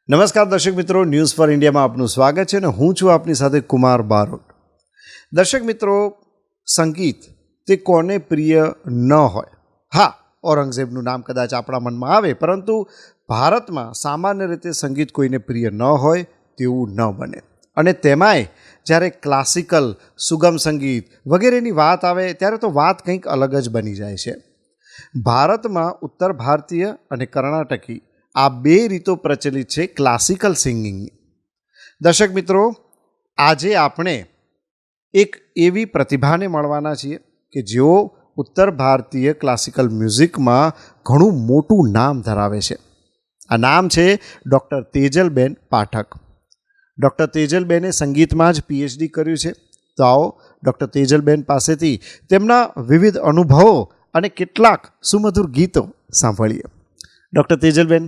નમસ્કાર દર્શક મિત્રો, ન્યૂઝ ફોર ઇન્ડિયામાં આપનું સ્વાગત છે અને હું છું આપની સાથે કુમાર બારોટ. દર્શક મિત્રો, સંગીત તે કોને પ્રિય ન હોય? હા, ઔરંગઝેબનું નામ કદાચ આપણા મનમાં આવે, પરંતુ ભારતમાં સામાન્ય રીતે સંગીત કોઈને પ્રિય ન હોય તેવું ન બને. અને તેમાંય જ્યારે ક્લાસિકલ, સુગમ સંગીત વગેરેની વાત આવે ત્યારે તો વાત કંઈક અલગ જ બની જાય છે. ભારતમાં ઉત્તર ભારતીય અને કર્ણાટકી આ બે રીતો પ્રચલિત છે ક્લાસિકલ સિંગિંગની. દર્શક મિત્રો, આજે આપણે એક એવી પ્રતિભાને મળવાના છીએ કે જેઓ ઉત્તર ભારતીય ક્લાસિકલ મ્યુઝિકમાં ઘણું મોટું નામ ધરાવે છે. આ નામ છે ડૉક્ટર તેજલબેન પાઠક. ડૉક્ટર તેજલબેને સંગીતમાં જ પીએચડી કર્યું છે. તો આવો ડૉક્ટર તેજલબેન પાસેથી તેમના વિવિધ અનુભવો અને કેટલાક સુમધુર ગીતો સાંભળીએ. ડૉક્ટર તેજલબેન,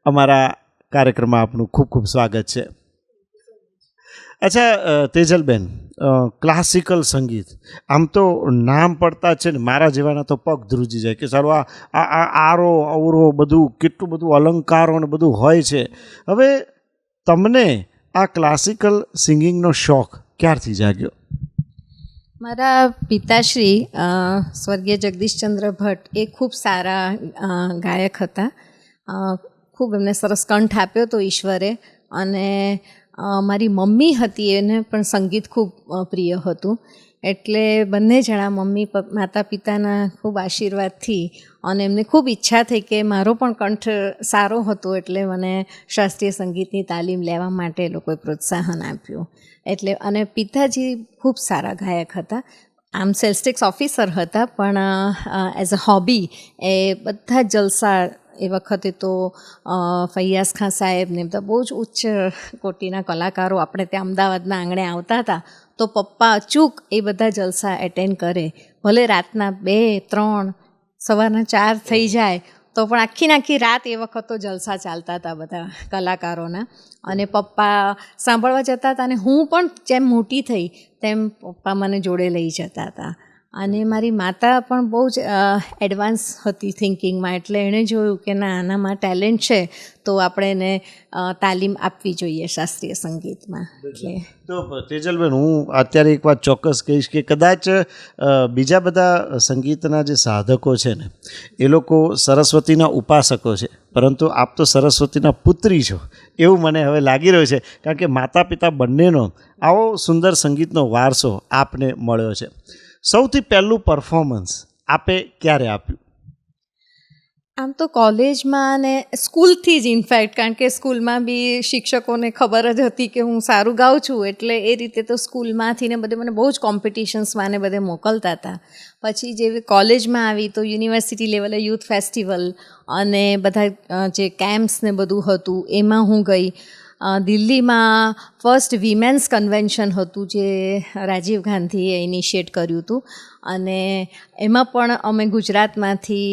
અમારા કાર્યક્રમમાં આપનું ખૂબ ખૂબ સ્વાગત છે. અચ્છા તેજલબેન, ક્લાસિકલ સંગીત આમ તો નામ પડતા જ છે ને મારા જેવાના તો પગ ધ્રુજી જાય કે સારું આ આરો અવરો બધું કેટલું બધું અલંકારો ને બધું હોય છે. હવે તમને આ ક્લાસિકલ સિંગિંગનો શોખ ક્યારથી જાગ્યો? મારા પિતાશ્રી સ્વર્ગીય જગદીશચંદ્ર ભટ્ટ એ ખૂબ સારા ગાયક હતા. ખૂબ એમને સરસ કંઠ આપ્યો હતો ઈશ્વરે. અને મારી મમ્મી હતી, એને પણ સંગીત ખૂબ પ્રિય હતું. એટલે બંને જણા માતા પિતાના ખૂબ આશીર્વાદથી અને એમને ખૂબ ઈચ્છા થઈ કે મારો પણ કંઠ સારો હતો, એટલે મને શાસ્ત્રીય સંગીતની તાલીમ લેવા માટે એ લોકોએ પ્રોત્સાહન આપ્યું. એટલે અને પિતાજી ખૂબ સારા ગાયક હતા. આમ સેલ્સ ટેક્સ ઓફિસર હતા, પણ એઝ અ હોબી એ બધા જલસા, એ વખતે તો ફૈયાઝ ખાન સાહેબ ને બધા બહુ જ ઉચ્ચ કોટીના કલાકારો આપણે ત્યાં અમદાવાદના આંગણે આવતા હતા, તો પપ્પા અચૂક એ બધા જલસા એટેન્ડ કરે. ભલે રાતના 2-3 સવારના 4 થઈ જાય તો પણ આખી રાત એ વખત તો જલસા ચાલતા હતા બધા કલાકારોના. અને પપ્પા સાંભળવા જતા હતા, અને હું પણ જેમ મોટી થઈ તેમ પપ્પા મને જોડે લઈ જતા હતા. અને મારી માતા પણ બહુ જ એડવાન્સ હતી થિંકિંગમાં, એટલે એણે જોયું કે ના, આનામાં ટેલેન્ટ છે તો આપણે એને તાલીમ આપવી જોઈએ શાસ્ત્રીય સંગીતમાં. એટલે તો તેજલબેન, હું અત્યારે એક વાત ચોક્કસ કહીશ કે કદાચ બીજા બધા સંગીતના જે સાધકો છે ને એ લોકો સરસ્વતીના ઉપાસકો છે, પરંતુ આપ તો સરસ્વતીના પુત્રી છો એવું મને હવે લાગી રહ્યું છે, કારણ કે માતા પિતા બંનેનો આવો સુંદર સંગીતનો વારસો આપને મળ્યો છે. સૌથી પહેલું પરફોર્મન્સ આપે ક્યારે આપ્યું? આમ તો કોલેજમાં અને સ્કૂલથી જ, ઇનફેક્ટ, કારણ કે સ્કૂલમાં બી શિક્ષકોને ખબર જ હતી કે હું સારું ગાઉં છું, એટલે એ રીતે તો સ્કૂલમાંથી ને બધે મને બહુ જ કોમ્પિટિશન્સમાં ને બધે મોકલતા હતા. પછી જેવી કોલેજમાં આવી તો યુનિવર્સિટી લેવલે યુથ ફેસ્ટિવલ અને બધા જે કેમ્પ્સ ને બધું હતું એમાં હું ગઈ. દિલ્હીમાં ફર્સ્ટ વિમેન્સ કન્વેન્શન હતું જે રાજીવ ગાંધીએ ઇનિશિએટ કર્યું હતું, અને એમાં પણ અમે ગુજરાતમાંથી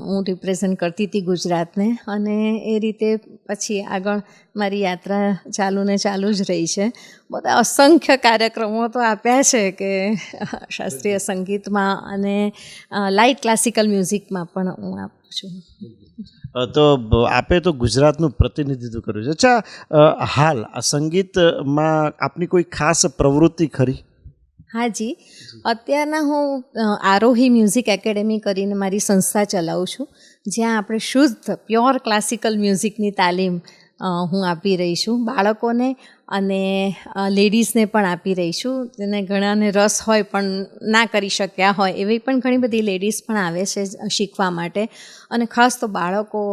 હું રિપ્રેઝન્ટ કરતી હતી ગુજરાતને. અને એ રીતે પછી આગળ મારી યાત્રા ચાલુ જ રહી છે. બધા અસંખ્ય કાર્યક્રમો તો આપ્યા છે કે શાસ્ત્રીય સંગીતમાં અને લાઇટ ક્લાસિકલ મ્યુઝિકમાં પણ હું આપું છું. તો આપે તો ગુજરાતનું પ્રતિનિધિત્વ કર્યું છે. અચ્છા, હાલ આ સંગીતમાં આપની કોઈ ખાસ પ્રવૃત્તિ ખરી? હાજી, અત્યારના હું આરોહી મ્યુઝિક એકેડેમી કરીને મારી સંસ્થા ચલાવું છું, જ્યાં આપણે શુદ્ધ પ્યોર ક્લાસિકલ મ્યુઝિકની તાલીમ હું આપી રહી છું બાળકોને, અને લેડીઝને પણ આપી રહી છું. જેને ઘણાને રસ હોય પણ ના કરી શક્યા હોય એવી પણ ઘણી બધી લેડીઝ પણ આવે છે શીખવા માટે. અને ખાસ તો બાળકો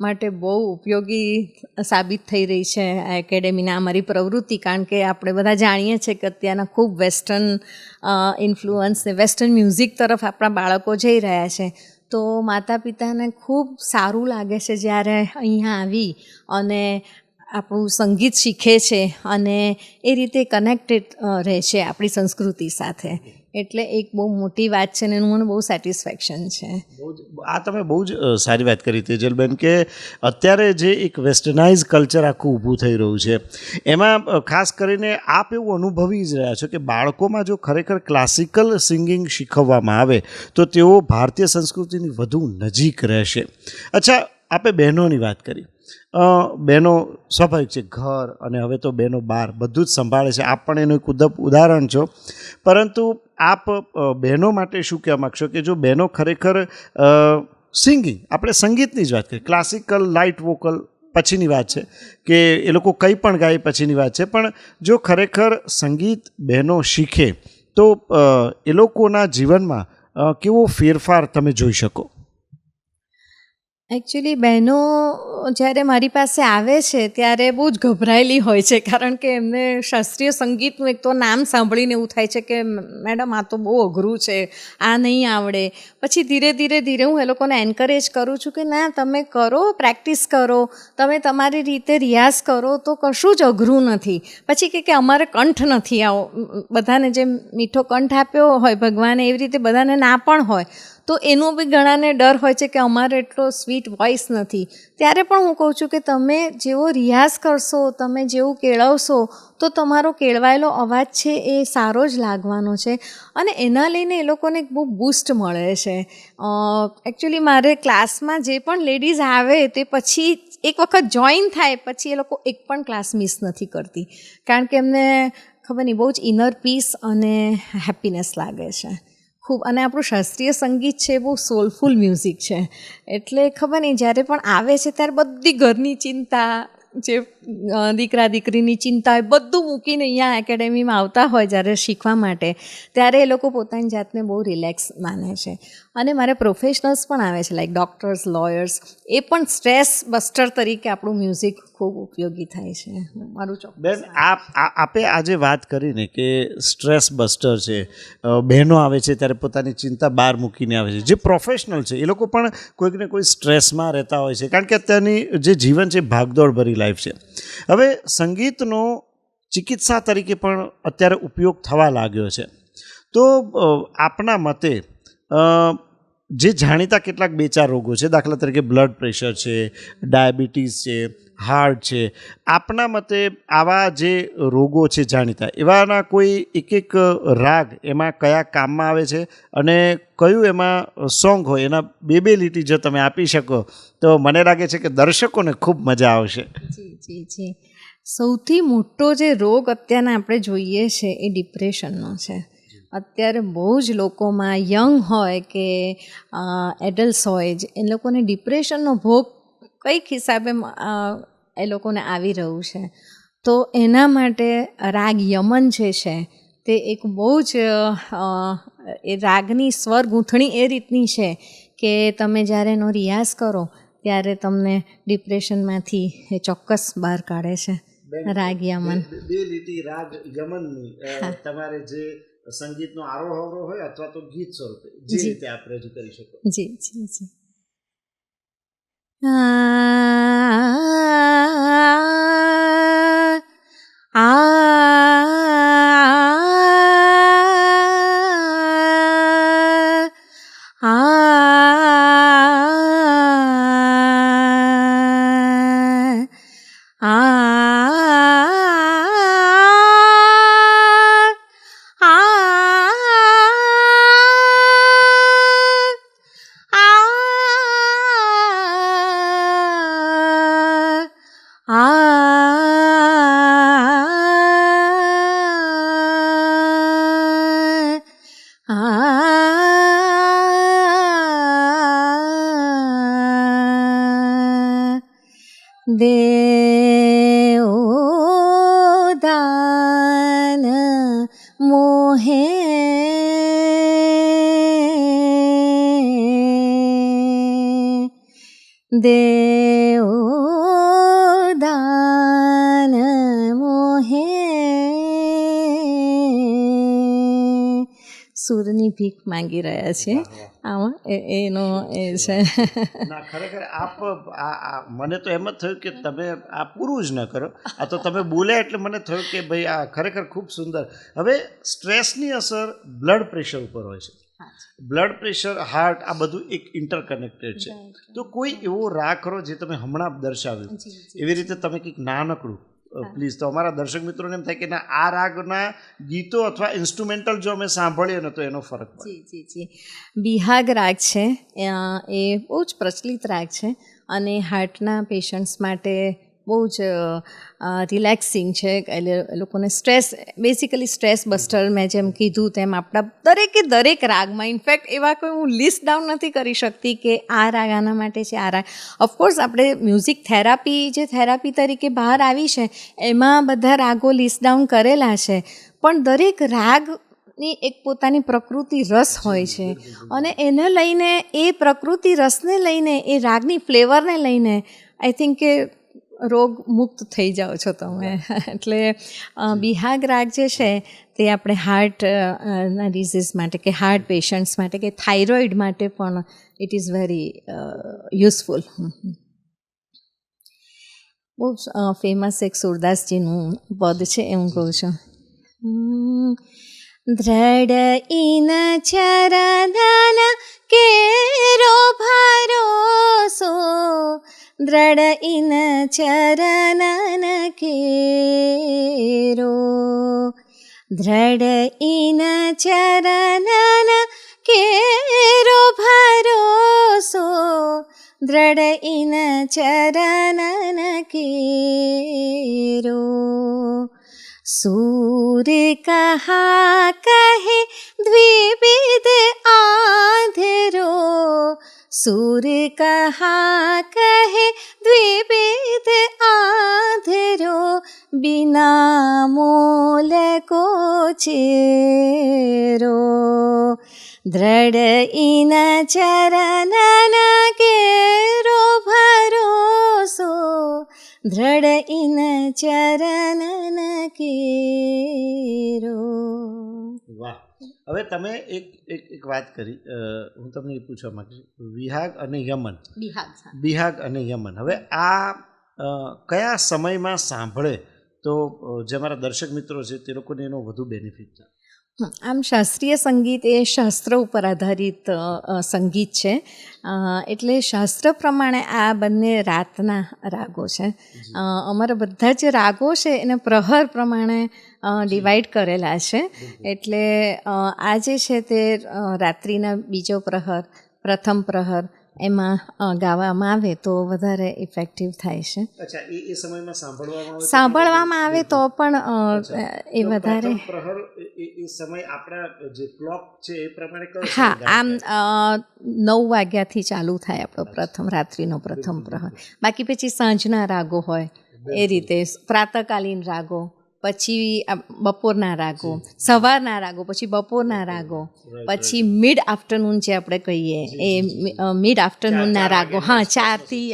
માટે બહુ ઉપયોગી સાબિત થઈ રહી છે આ એકેડેમીના અમારી પ્રવૃત્તિ, કારણ કે આપણે બધા જાણીએ છીએ કે અત્યારના ખૂબ વેસ્ટર્ન ઇન્ફ્લુઅન્સ ને વેસ્ટર્ન મ્યુઝિક તરફ આપણા બાળકો જઈ રહ્યા છે. તો માતા પિતાને ખૂબ સારું લાગે છે જ્યારે અહીંયા આવી અને આપણું સંગીત શીખે છે અને એ રીતે કનેક્ટેડ રહે છે આપણી સંસ્કૃતિ સાથે. એટલે એક બહુ મોટી વાત છે, અને એનું મને બહુ સેટિસ્ફેક્શન છે. આ તમે બહુ જ સારી વાત કરી તેજલબેન, કે અત્યારે જે એક વેસ્ટર્નાઇઝ કલ્ચર આખું ઊભું થઈ રહ્યું છે, એમાં ખાસ કરીને આપ એવું અનુભવી જ રહ્યા છો કે બાળકોમાં જો ખરેખર ક્લાસિકલ સિંગિંગ શીખવવામાં આવે તો તેઓ ભારતીય સંસ્કૃતિની વધુ નજીક રહેશે. અચ્છા, આપે બહેનોની વાત કરી, બહેનો સ્વાભાવિક છે, ઘર અને હવે તો બહેનો બહાર બધું જ સંભાળે છે. આપ પણ એનું એક ઉદાહરણ છો. પરંતુ આપ બહેનો માટે શું કહેવા માગશો કે જો બહેનો ખરેખર સિંગિંગ, આપણે સંગીતની જ વાત કરીએ, ક્લાસિકલ લાઇટ વોકલ પછીની વાત છે કે એ લોકો કંઈ પણ ગાય પછીની વાત છે, પણ જો ખરેખર સંગીત બહેનો શીખે તો એ લોકોના જીવનમાં કેવો ફેરફાર તમે જોઈ શકો? એકચ્યુઅલી બહેનો જ્યારે મારી પાસે આવે છે ત્યારે બહુ જ ગભરાયેલી હોય છે, કારણ કે એમને શાસ્ત્રીય સંગીતનું એક તો નામ સાંભળીને એવું થાય છે કે મેડમ આ તો બહુ અઘરું છે, આ નહીં આવડે. પછી ધીરે ધીરે હું એ લોકોને એન્કરેજ કરું છું કે ના, તમે કરો, પ્રેક્ટિસ કરો, તમે તમારી રીતે રિયાઝ કરો તો કશું જ અઘરું નથી. પછી કે અમારે કંઠ નથી, આવો બધાને જેમ મીઠો કંઠ આપ્યો હોય ભગવાને એવી રીતે બધાને ના પણ હોય, તો એનો બી ઘણાને ડર હોય છે કે અમારે એટલો સ્વીટ વોઇસ નથી. ત્યારે પણ હું કહું છું કે તમે જેવો રિયાઝ કરશો, તમે જેવું કેળવશો તો તમારો કેળવાયેલો અવાજ છે એ સારો જ લાગવાનો છે અને એના લઈને એ લોકોને એક બહુ બૂસ્ટ મળે છે. એકચ્યુઅલી મારે ક્લાસમાં જે પણ લેડીઝ આવે તે પછી એક વખત જોઈન થાય પછી એ લોકો એક પણ ક્લાસ મિસ નથી કરતી, કારણ કે એમને ખબર નહીં બહુ જ ઇનર પીસ અને હેપીનેસ લાગે છે ખૂબ. અને આપણું શાસ્ત્રીય સંગીત છે બહુ સોલફુલ મ્યુઝિક છે, એટલે ખબર નહીં જ્યારે પણ આવે છે ત્યારે બધી ઘરની ચિંતા, જે દીકરા દીકરીની ચિંતા હોય, બધું મૂકીને અહીંયા એકેડેમીમાં આવતા હોય જ્યારે શીખવા માટે, ત્યારે એ લોકો પોતાની જાતને બહુ રિલેક્સ માને છે. અને મારે પ્રોફેશનલ્સ પણ આવે છે, લાઈક ડૉક્ટર્સ, લોયર્સ, એ પણ સ્ટ્રેસ બસ્ટર તરીકે આપણું મ્યુઝિક ખૂબ ઉપયોગી થાય છે. મારું ચોક્કસ. બેન, આપે આજે વાત કરીને કે સ્ટ્રેસ બસ્ટર છે, બહેનો આવે છે ત્યારે પોતાની ચિંતા બહાર મૂકીને આવે છે. જે પ્રોફેશનલ છે એ લોકો પણ કોઈક ને કોઈ સ્ટ્રેસમાં રહેતા હોય છે, કારણ કે અત્યારની જે જીવન છે ભાગદોડ ભરી લાઈફ છે. હવે સંગીતનો ચિકિત્સા તરીકે પણ અત્યારે ઉપયોગ થવા લાગ્યો છે. તો આપના મતે જે જાણીતા કેટલાક 2-4 રોગો છે, દાખલા તરીકે બ્લડ પ્રેશર છે, ડાયાબિટીસ છે, હાર્ટ છે, આપના મતે આવા જે રોગો છે જાણીતા, એવાના કોઈ એક રાગ એમાં કયા કામમાં આવે છે અને કયું એમાં સોંગ હોય એના 2 લીટી જો તમે આપી શકો તો મને લાગે છે કે દર્શકોને ખૂબ મજા આવશે. જી. સૌથી મોટો જે રોગ અત્યારના આપણે જોઈએ છે એ ડિપ્રેશનનો છે. અત્યારે બહુ જ લોકોમાં, યંગ હોય કે એડલ્ટ્સ હોય, એ લોકોને ડિપ્રેશનનો ભોગ કઈક હિસાબે એ લોકોને આવી રહ્યું છે. તો એના માટે રાગ યમન જે છે તે એક બહુ જ એ રાગની સ્વર ગૂંથણી એ રીતની છે કે તમે જ્યારે એનો રિયાઝ કરો ત્યારે તમને ડિપ્રેશનમાંથી એ ચોક્કસ બહાર કાઢે છે. રાગ યમન 2 લીટી રાગ યમનની તમારે જે સંગીતનો આરોહ અવરોહ હોય અથવા તો ગીત સ્વરૂપે જે રીતે આપ રજૂ કરી શકો. જી. દેવદાન મોહે દેવદાન મોહે સૂરની ભીખ માંગી રહ્યા છે આમાં એનો એ છે. ના, ખરેખર આપ મને તો એમ જ થયું કે તમે આ પૂરું જ ન કરો, આ તો તમે બોલ્યા એટલે મને થયું કે ભાઈ આ ખરેખર ખૂબ સુંદર. હવે સ્ટ્રેસની અસર બ્લડ પ્રેશર ઉપર હોય છે. બ્લડ પ્રેશર, હાર્ટ, આ બધું એક ઇન્ટરકનેક્ટેડ છે. તો કોઈ એવો રાગ કરો જે તમે હમણાં દર્શાવ્યું, એવી રીતે તમે કંઈક નાનકડું પ્લીઝ, તો અમારા દર્શક મિત્રોને એમ થાય કે ના, આ રાગના ગીતો અથવા ઇન્સ્ટ્રુમેન્ટલ જો અમે સાંભળીએ ને તો એનો ફરક પડે. જી. બિહાગ રાગ છે, એ બહુ જ પ્રચલિત રાગ છે અને હાર્ટના પેશન્ટ્સ માટે બહુ જ રિલેક્સિંગ છે. એટલે એ લોકોને સ્ટ્રેસ, બેસિકલી સ્ટ્રેસ બસ્ટર, મેં જેમ કીધું તેમ આપણા દરેક રાગમાં, ઇનફેક્ટ એવા કોઈ હું લિસ્ટ ડાઉન નથી કરી શકતી કે આ રાગ આના માટે છે, આ રાગ. ઓફકોર્સ આપણે મ્યુઝિક થેરાપી જે થેરાપી તરીકે બહાર આવી છે એમાં બધા રાગો લિસ્ટ ડાઉન કરેલા છે, પણ દરેક રાગની એક પોતાની પ્રકૃતિ રસ હોય છે અને એને લઈને, એ પ્રકૃતિ રસને લઈને, એ રાગની ફ્લેવરને લઈને આઈ થિંક કે રોગ મુક્ત થઈ જાઓ છો તમે. એટલે બિહાગ રાગ જે છે તે આપણે હાર્ટ ના ડિઝીઝ માટે કે હાર્ટ પેશન્ટ્સ માટે કે થાઇરોઇડ માટે પણ ઇટ ઇઝ વેરી યુઝફુલ. બહુ ફેમસ એક સુરદાસજીનું પદ છે એ હું કહું છું. દ્રઢ ઇન ચરદન કેરો ભરોસો, દ્રઢ ઇન ચરનન કેરો, દ્રઢ ઇન ચરનન કેરો ભરોસો, દ્રઢ ઇન ચરનન કેરો. सूर कहा कहे द्विविध आंधरो, सूर कहा कहे द्विविध आंधरो, बिना मोल को चेरो, દ્રઢ ઇન ચરનન કેરો ભરોસો, દ્રઢ ઇન ચરનન કેરો. વાહ. હવે તમે એક વાત કરી, હું તમને એ પૂછવા માંગીશ, વિહાગ અને યમન, બિહાગ અને યમન, હવે આ કયા સમયમાં સાંભળે તો જે અમારા દર્શક મિત્રો છે તે લોકોને એનો વધુ બેનિફિટ થાય? આમ શાસ્ત્રીય સંગીત એ શાસ્ત્ર ઉપર આધારિત સંગીત છે, એટલે શાસ્ત્ર પ્રમાણે આ બંને રાતના રાગો છે. અમારા બધા જે રાગો છે એને પ્રહર પ્રમાણે ડિવાઈડ કરેલા છે, એટલે આ જે છે તે રાત્રિના બીજો પ્રહર, પ્રથમ પ્રહર એમાં ગાવામાં આવે તો વધારે ઇફેક્ટિવ થાય છે. અચ્છા, એ સમયમાં સાંભળવામાં આવે તો પણ એ વધારે પ્રહર એ સમય આપણા જે ક્લોક છે એ પ્રમાણે કયો? હા, આમ 9 વાગ્યાથી ચાલુ થાય આપણો રાત્રિનો પ્રથમ પ્રહર. બાકી પછી સાંજના રાગો હોય એ રીતે, પ્રાતઃકાલીન રાગો, પછી બપોરના રાગો, સવારના રાગો, પછી બપોરના રાગો, પછી મિડ આફ્ટરનૂન જે આપણે કહીએ એ મિડ આફ્ટરનૂનના રાગો, હા 4થી,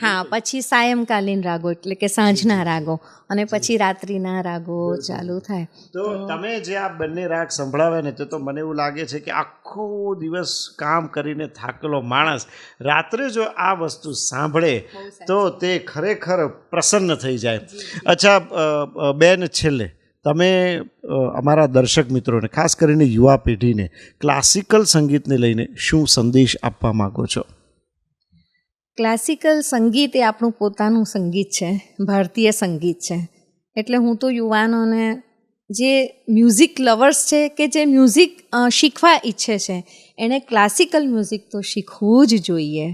હા પછી સાયંકાલીન રાગો એટલે કે સાંજના રાગો, અને પછી રાત્રિના રાગો ચાલુ થાય. તો તમે જે આ બંને રાગ સંભળાવે ને તો મને એવું લાગે છે કે આખો દિવસ કામ કરીને થાકેલો માણસ રાત્રે જો આ વસ્તુ સાંભળે તો તે ખરેખર પ્રસન્ન થઈ જાય. અચ્છા બેન, છેલ્લે તમે અમારા દર્શક મિત્રોને, ખાસ કરીને યુવા પેઢીને ક્લાસિકલ સંગીતને લઈને શું સંદેશ આપવા માગો છો? ક્લાસિકલ સંગીત એ આપણું પોતાનું સંગીત છે, ભારતીય સંગીત છે. એટલે હું તો યુવાનોને, જે મ્યુઝિક લવર્સ છે કે જે મ્યુઝિક શીખવા ઈચ્છે છે, એણે ક્લાસિકલ મ્યુઝિક તો શીખવું જ જોઈએ,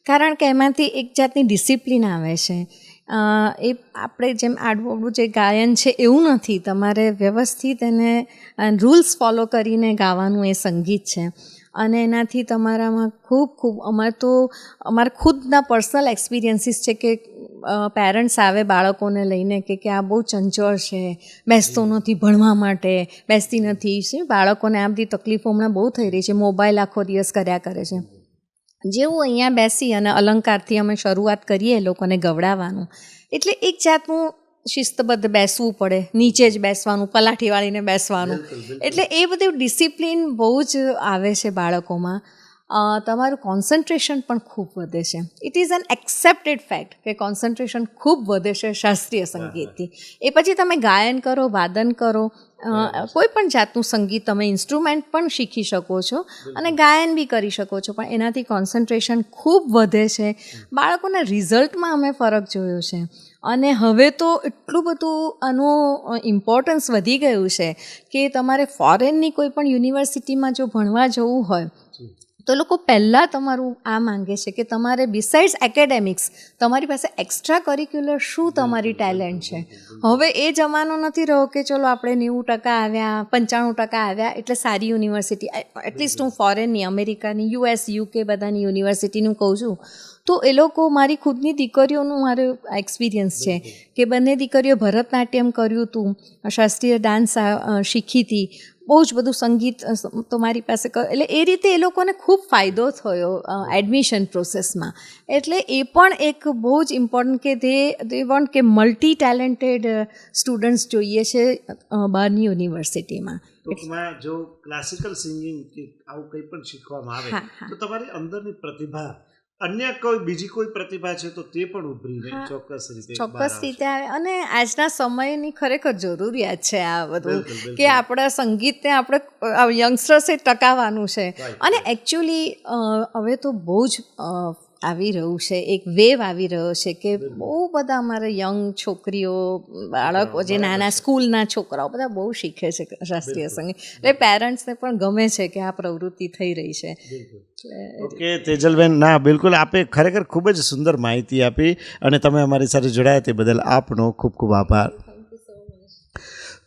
કારણ કે એમાંથી એક જાતની ડિસિપ્લિન આવે છે. એ આપણે જેમ આડવોડું જે ગાયન છે એવું નથી, તમારે વ્યવસ્થિત એને રૂલ્સ ફોલો કરીને ગાવાનું એ સંગીત છે. અને એનાથી તમારામાં ખૂબ અમારા ખુદના પર્સનલ એક્સપિરિયન્સીસ છે કે પેરેન્ટ્સ આવે બાળકોને લઈને કે આ બહુ ચંચળ છે, બેસતો નથી ભણવા માટે, બેસતી નથી. બાળકોને આ બધી તકલીફો હમણાં બહુ થઈ રહી છે, મોબાઈલ આખો દિવસ કર્યા કરે છે. જેવું અહીંયા બેસી અને અલંકારથી અમે શરૂઆત કરીએ લોકોને ગવડાવવાનું, એટલે એક જાતનું શિસ્તબદ્ધ બેસવું પડે, નીચે જ બેસવાનું, પલાઠી વાળીને બેસવાનું, એટલે એ બધું ડિસિપ્લિન બહુ જ આવે છે બાળકોમાં. તમારું કોન્સન્ટ્રેશન પણ ખૂબ વધે છે. It is an accepted fact કે કોન્સન્ટ્રેશન ખૂબ વધે છે શાસ્ત્રીય સંગીતથી. એ પછી તમે ગાયન કરો, વાદન કરો, કોઈ પણ જાતનું સંગીત, તમે ઇન્સ્ટ્રુમેન્ટ પણ શીખી શકો છો અને ગાયન બી કરી શકો છો, પણ એનાથી કોન્સન્ટ્રેશન ખૂબ વધે છે. બાળકોના રિઝલ્ટમાં અમે ફરક જોયો છે. અને હવે તો એટલું બધું આનું ઇમ્પોર્ટન્સ વધી ગયું છે કે તમારે ફોરેનની કોઈ પણ યુનિવર્સિટીમાં જો ભણવા જવું હોય તો લોકો પહેલાં તમારું આ માંગે છે કે તમારે બિસાઇડ્સ એકેડેમિક્સ તમારી પાસે એક્સ્ટ્રા કરિક્યુલર શું તમારી ટેલેન્ટ છે. હવે એ જમાનો નથી રહ્યો કે ચલો આપણે 90% આવ્યા 95% આવ્યા એટલે સારી યુનિવર્સિટી, એટલીસ્ટ હું ફોરેનની અમેરિકાની US UK બધાની યુનિવર્સિટીનું કહું છું. તો એ લોકો, મારી ખુદની દીકરીઓનું મારો એક્સપિરિયન્સ છે કે બંને દીકરીઓ ભરતનાટ્યમ કર્યું હતું, શાસ્ત્રીય ડાન્સ શીખી હતી, બહુ જ બધું સંગીત તો મારી પાસે એટલે એ રીતે એ લોકોને ખૂબ ફાયદો થયો એડમિશન પ્રોસેસમાં. એટલે એ પણ એક બહુ જ ઇમ્પોર્ટન્ટ કે દે વોન્ટ કે મલ્ટી ટેલેન્ટેડ સ્ટુડન્ટ્સ જોઈએ છે બહારની યુનિવર્સિટીમાં. ટૂંકમાં જો ક્લાસિકલ સિંગિંગ કે આવું કંઈ પણ શીખવામાં આવે તો તમારી અંદરની પ્રતિભા, અન્ય કોઈ બીજી કોઈ પ્રતિભા છે તો તે પણ ઉભરીને ચોક્કસ રીતે આવે. અને આજના સમયની ખરેખર જરૂરિયાત છે આ બધું કે આપણા સંગીતને આપણે યંગસ્ટર્સે ટકાવવાનું છે. અને એકચ્યુઅલી હવે તો બહુ જ આવી રહ્યું છે, એક વેવ આવી રહ્યો છે કે બહુ બધા અમારા યંગ છોકરીઓ, બાળકો, જે નાના સ્કૂલના છોકરાઓ બધા બહુ શીખે છે શાસ્ત્રીય સંગીત. એટલે પેરેન્ટ્સને પણ ગમે છે કે આ પ્રવૃત્તિ થઈ રહી છે. ઓકે તેજલબેન, ના બિલકુલ, આપે ખરેખર ખૂબ જ સુંદર માહિતી આપી અને તમે અમારી સાથે જોડાયા તે બદલ આપનો ખૂબ ખૂબ આભાર.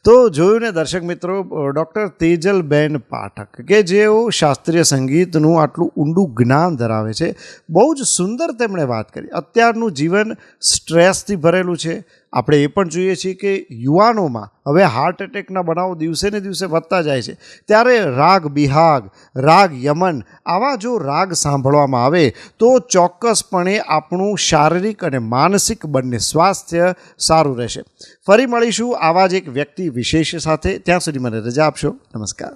તો જોયું ને દર્શક મિત્રો, ડૉક્ટર તેજલબેન પાઠક કે જેઓ શાસ્ત્રીય સંગીતનું આટલું ઊંડું જ્ઞાન ધરાવે છે. બહુ જ સુંદર તેમણે વાત કરી. અત્યારનું જીવન સ્ટ્રેસથી ભરેલું છે. આપણે એ પણ જોઈએ છીએ કે યુવાનોમાં હવે હાર્ટ એટેકના બનાવો દિવસે ને દિવસે વધતા જાય છે. ત્યારે રાગ બિહાગ, રાગ યમન, આવા જો રાગ સાંભળવામાં આવે તો ચોક્કસપણે આપણું શારીરિક અને માનસિક બંને સ્વાસ્થ્ય સારું રહેશે. ફરી મળીશું આવા જ એક વ્યક્તિ વિશેષ સાથે. ત્યાં સુધી મને રજા આપશો. નમસ્કાર.